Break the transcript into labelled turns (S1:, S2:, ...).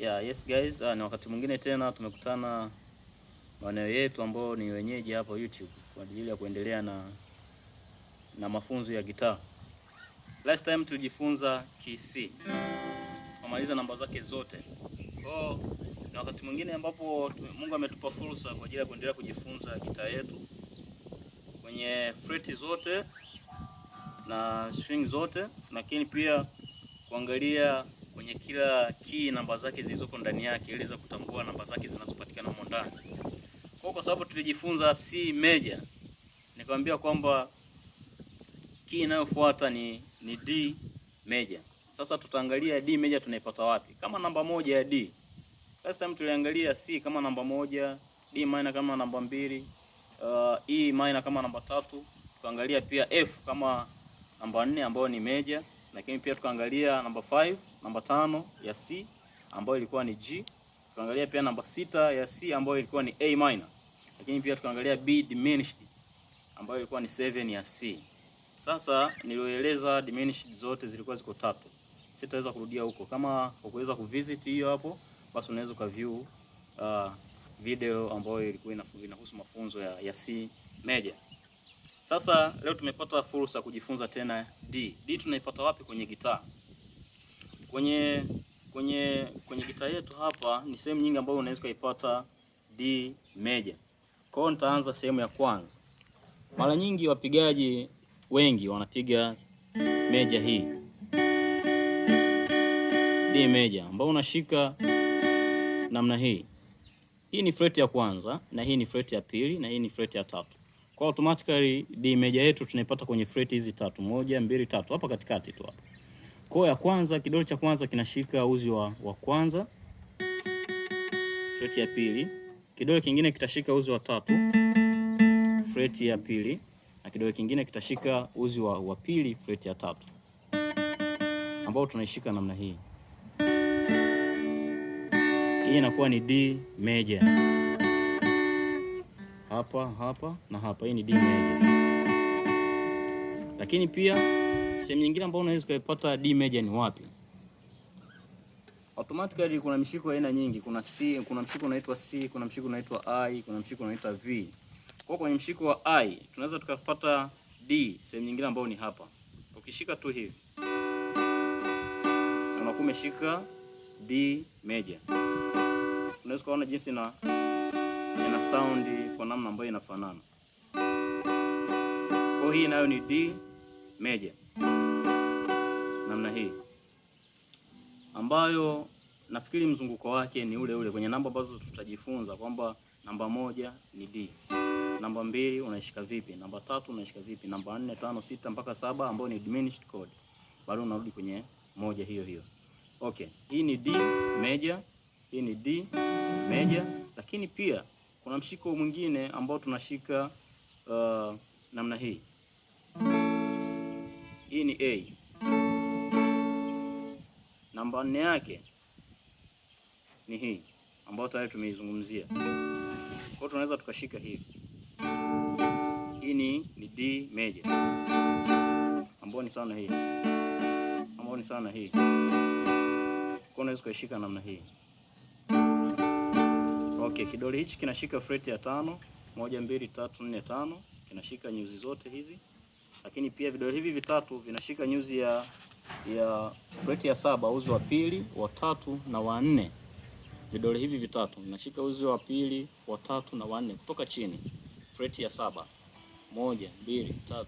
S1: Yes guys, ni wakati mwingine tena tumekutana maeneo yetu ambao ni wenyeji hapa YouTube kwa ajili ya kuendelea na mafunzo ya gitaa. Last time tulijifunza key C. Tukamaliza namba zake zote. Kwa ni wakati mwingine ambapo Mungu ametupa fursa kwa ajili ya kuendelea kujifunza gitaa yetu kwenye freti zote na string zote, lakini pia kuangalia kwenye kila key namba zake zilizoko ndani yake ili za kutambua namba zake zinazopatikana humo ndani. Kwa sababu tulijifunza C major, nikamwambia kwamba key inayofuata ni D major. Sasa tutaangalia D major tunaipata wapi? Kama namba moja ya D. Last time tuliangalia C kama namba moja, D minor kama namba mbili, E minor kama namba tatu, tukaangalia pia F kama namba 4 ambayo ni major, lakini pia tukaangalia namba 5, namba 5 ya C ambayo ilikuwa ni G. Tukaangalia pia namba 6 ya C ambayo ilikuwa ni A minor. Lakini pia tukaangalia B diminished ambayo ilikuwa ni 7 ya C. Sasa nilioeleza diminished zote zilikuwa ziko tatu. Sitaweza kurudia huko. Kama ukuweza kuvisit hiyo hapo, basi unaweza ukaview video ambayo ilikuwa inahusu mafunzo ya C major. Sasa leo tumepata fursa kujifunza tena D. D tunaipata wapi kwenye gitaa? Kwenye gitaa yetu hapa ni sehemu nyingi ambayo unaweza kuipata D major. Kwa hiyo nitaanza sehemu ya kwanza. Mara nyingi wapigaji wengi wanapiga major hii. D major ambayo unashika namna hii. Hii ni fret ya kwanza na hii ni fret ya pili na hii ni fret ya tatu. Kwa automatically D major yetu tunaipata kwenye fret hizi tatu, 1 2 3 hapa katikati tu hapa. Kwa ya kwanza, kidole cha kwanza kinashika uzi wa kwanza, fret ya pili. Kidole kingine kitashika uzi wa tatu, fret ya pili, na kidole kingine kitashika uzi wa pili, fret ya tatu, ambao tunaishika namna hii. Hii inakuwa ni D major. Hapa na hapa, hii ni D major. Lakini pia sehemu nyingine ambayo unaweza kuipata D major ni wapi? Automatically kuna mshiko aina nyingi. Kuna C, kuna mshiko unaitwa C, kuna mshiko unaitwa I, kuna mshiko unaitwa V. Kwa kwenye mshiko wa I tunaweza tukapata D, sehemu nyingine ambayo ni hapa. Ukishika tu hivi unakuwa umeshika D major. Unaweza kuona jinsi ina sound kwa namna ambayo inafanana. Kwa hii nayo ni D major. Namna hii. Ambayo nafikiri mzunguko wake ni ule ule kwenye namba ambazo tutajifunza kwamba namba moja ni D. Namba 2 unaishika vipi? Namba 3 unaishika vipi? Namba 4, 5, 6 mpaka 7 ambayo ni diminished chord. Bado unarudi kwenye moja hiyo hiyo. Okay, hii ni D major, hii ni D major, lakini pia kuna mshiko mwingine ambao tunashika namna hii. Hii ni A. Namba 4 yake ni hii ambayo tayari tumeizungumzia. Kwa hiyo tunaweza tukashika hivi. Hii ni D major. Ambayo ni sawa na hii. Ambayo ni sawa na hii. Kwa unaweza kushika namna hii. Okay, kidole hichi kinashika fret ya 5, 1 2 3 4 5, kinashika nyuzi zote hizi. Lakini pia vidole hivi vitatu vinashika nyuzi ya fret ya 7, uzi wa pili, wa tatu na wa 4. Vidole hivi vitatu vinashika uzi wa pili, wa tatu na wa 4 kutoka chini. Fret ya 7. 1 2 3